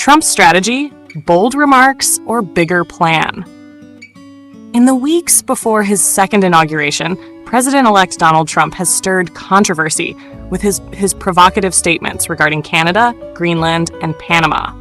Trump's strategy, bold remarks, or bigger plan? In the weeks before his second inauguration, President-elect Donald Trump has stirred controversy with his provocative statements regarding Canada, Greenland, and Panama.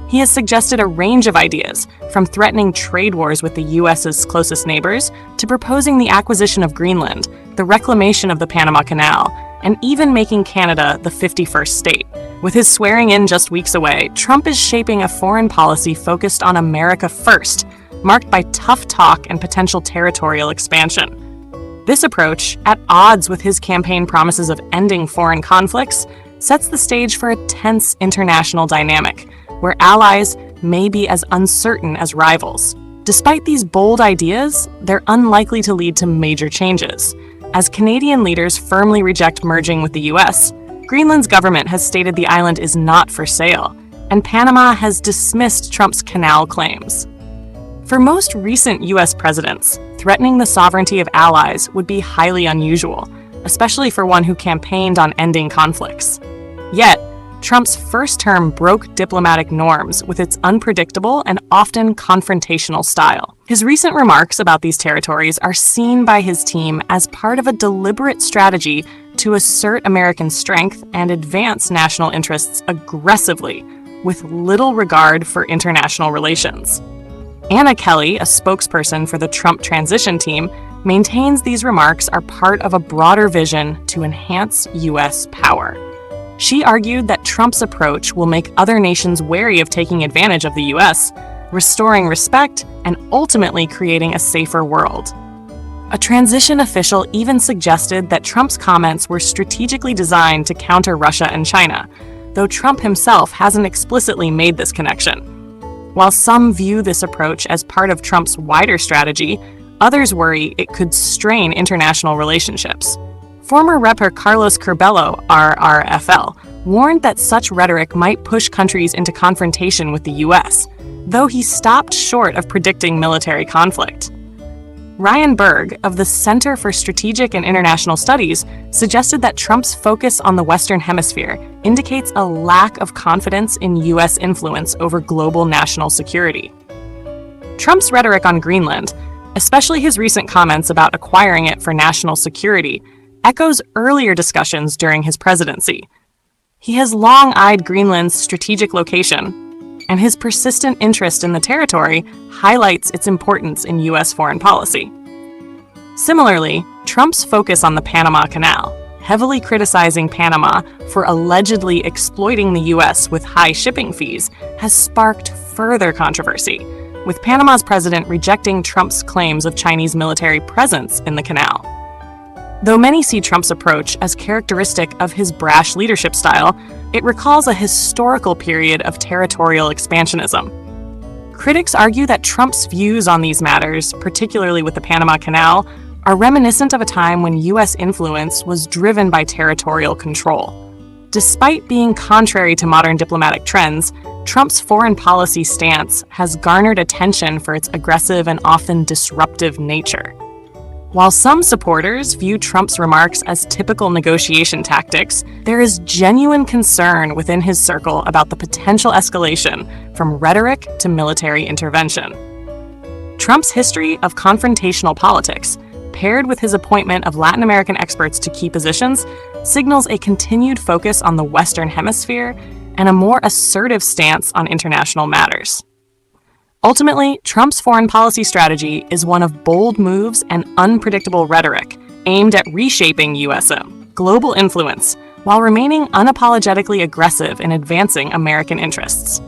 He has suggested a range of ideas, from threatening trade wars with the U.S.'s closest neighbors to proposing the acquisition of Greenland, the reclamation of the Panama Canal, and even making Canada the 51st state. With his swearing in just weeks away, Trump is shaping a foreign policy focused on America first, marked by tough talk and potential territorial expansion. This approach, at odds with his campaign promises of ending foreign conflicts, sets the stage for a tense international dynamic, where allies may be as uncertain as rivals. Despite these bold ideas, they're unlikely to lead to major changes. As Canadian leaders firmly reject merging with the U.S., Greenland's government has stated the island is not for sale, and Panama has dismissed Trump's canal claims. For most recent U.S. presidents, threatening the sovereignty of allies would be highly unusual, especially for one who campaigned on ending conflicts. Yet, Trump's first term broke diplomatic norms with its unpredictable and often confrontational style. His recent remarks about these territories are seen by his team as part of a deliberate strategy to assert American strength and advance national interests aggressively, with little regard for international relations. Anna Kelly, a spokesperson for the Trump transition team, maintains these remarks are part of a broader vision to enhance U.S. power. She argued that Trump's approach will make other nations wary of taking advantage of the U.S., restoring respect and ultimately creating a safer world. A transition official even suggested that Trump's comments were strategically designed to counter Russia and China, though Trump himself hasn't explicitly made this connection. While some view this approach as part of Trump's wider strategy, others worry it could strain international relationships. Former Rep. Carlos Curbelo, RRFL, warned that such rhetoric might push countries into confrontation with the U.S., though he stopped short of predicting military conflict. Ryan Berg, of the Center for Strategic and International Studies, suggested that Trump's focus on the Western Hemisphere indicates a lack of confidence in U.S. influence over global national security. Trump's rhetoric on Greenland, especially his recent comments about acquiring it for national security, echoes earlier discussions during his presidency. He has long eyed Greenland's strategic location, and his persistent interest in the territory highlights its importance in U.S. foreign policy. Similarly, Trump's focus on the Panama Canal, heavily criticizing Panama for allegedly exploiting the U.S. with high shipping fees, has sparked further controversy, with Panama's president rejecting Trump's claims of Chinese military presence in the canal. Though many see Trump's approach as characteristic of his brash leadership style, it recalls a historical period of territorial expansionism. Critics argue that Trump's views on these matters, particularly with the Panama Canal, are reminiscent of a time when U.S. influence was driven by territorial control. Despite being contrary to modern diplomatic trends, Trump's foreign policy stance has garnered attention for its aggressive and often disruptive nature. While some supporters view Trump's remarks as typical negotiation tactics, there is genuine concern within his circle about the potential escalation from rhetoric to military intervention. Trump's history of confrontational politics, paired with his appointment of Latin American experts to key positions, signals a continued focus on the Western Hemisphere and a more assertive stance on international matters. Ultimately, Trump's foreign policy strategy is one of bold moves and unpredictable rhetoric aimed at reshaping U.S. global influence while remaining unapologetically aggressive in advancing American interests.